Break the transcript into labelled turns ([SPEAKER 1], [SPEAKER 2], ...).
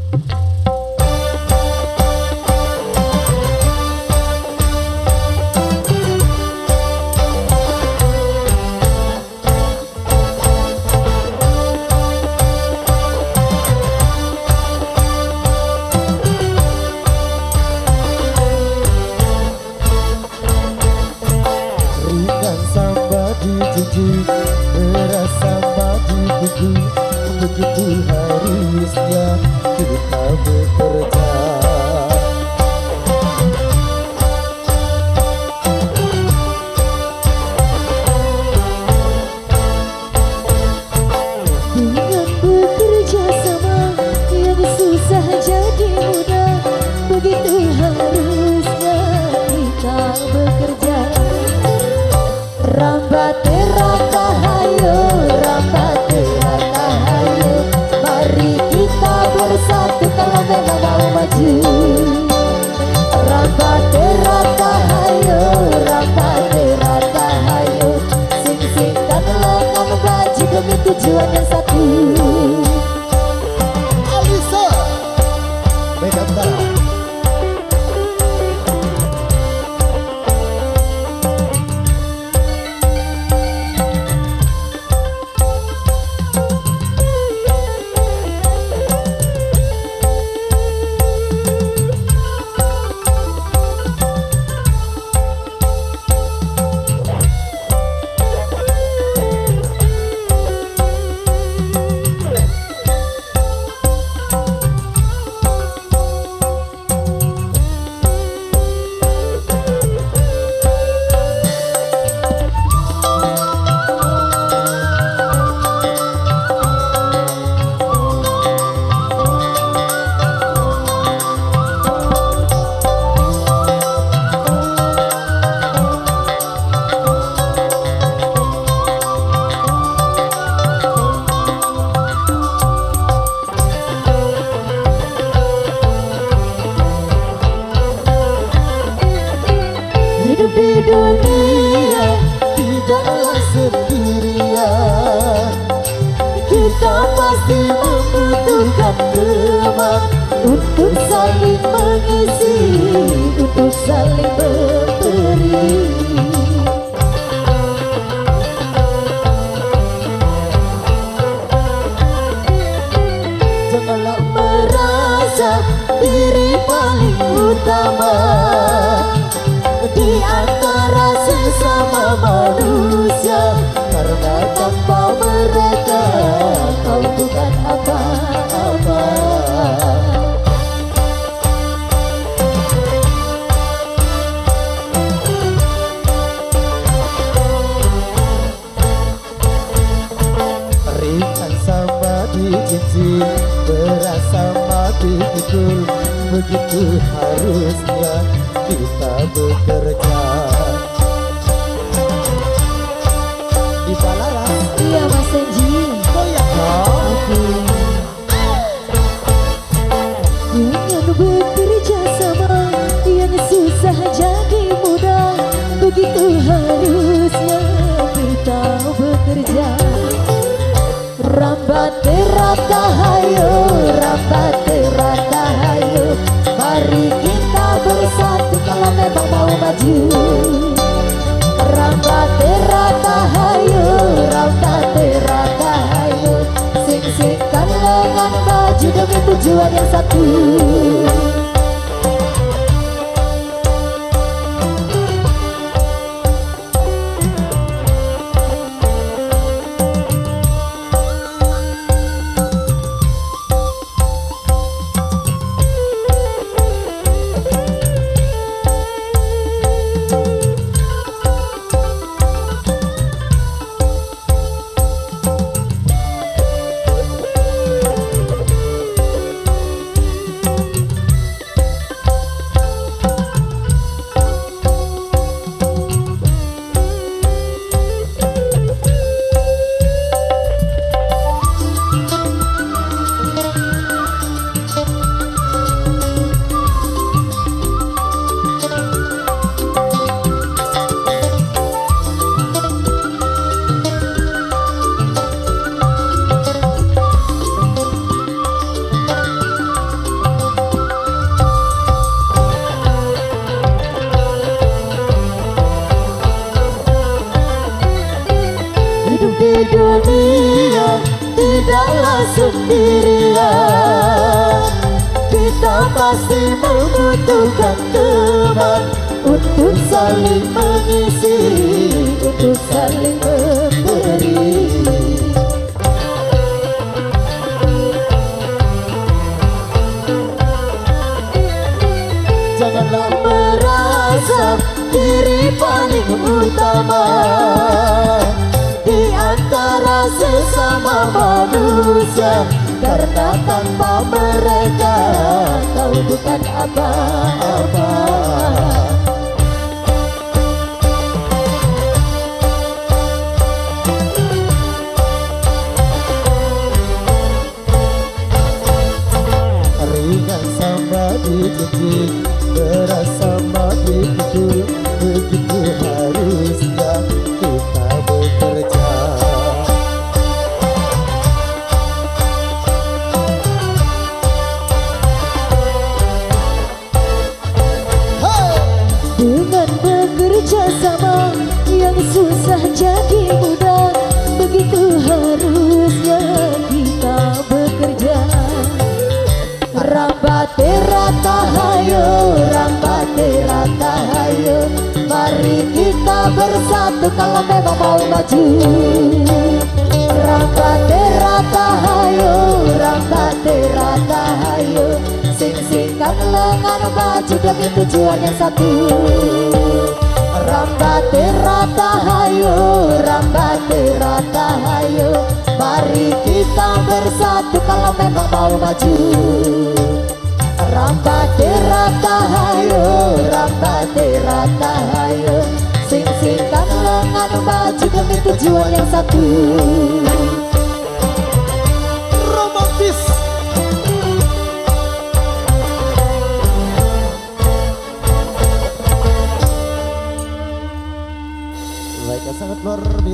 [SPEAKER 1] Berasa mati kuku, begitu harusnya kita bekerja.
[SPEAKER 2] Dengan bekerja sama yang susah jadi mudah, begitu harusnya kita bekerja. Rambate rata hayo, rambate rata hayo, mari kita bersatu kalau memang mau maju. Rambate rata hayo, rambate rata hayo, sing-singkan lengan baju demi tujuan yang satu.
[SPEAKER 1] Alisa Megantara.
[SPEAKER 2] Hidup di dunia
[SPEAKER 1] Tidaklah sendirian,
[SPEAKER 2] kita pasti membutuhkan teman untuk saling mengisi, untuk saling memberi. Janganlah merasa diri paling utama di antara sesama manusia, karena tanpa mereka kau bukan apa-apa.
[SPEAKER 1] ringan sama dijinjing, berasa mati betul, begitu harusnya kita bekerja. Di Palaras.
[SPEAKER 2] Iya Mas Enji.
[SPEAKER 1] Goyang dong.
[SPEAKER 2] Dengan bekerja sama yang susah jadi mudah, begitu harusnya kita bekerja. Rambate rata hayo, rambate rata hayo, mari kita bersatu kalau memang mau maju. Rambate rata hayo, rambate rata hayo, sing-singkan lengan baju demi tujuan yang satu. sendirian. Kita pasti membutuhkan teman untuk saling mengisi, untuk saling memberi. Janganlah merasa diri paling utama di antara sesama manusia, karena tanpa mereka kau bukan apa-apa.
[SPEAKER 1] Ringan sama dijinjing, berat sama dipikul, begitu harusnya kita bekerja.
[SPEAKER 2] Dengan bekerja sama yang susah jadi mudah, begitu harusnya kita bekerja. Rambate rata hayo, rambate rata hayo, mari kita bersatu kalau memang mau maju. Rambate rata hayo, rambate rata hayo, sing-singkan lengan maju demi tujuan yang satu. Rambate rata hayo, rambate rata hayo, mari kita bersatu kalau memang mau maju. Rambate rata hayo, rambate rata hayo, sing-singkan lengan maju demi tujuan yang satu.
[SPEAKER 1] Romantis. Like sangat luar biasa.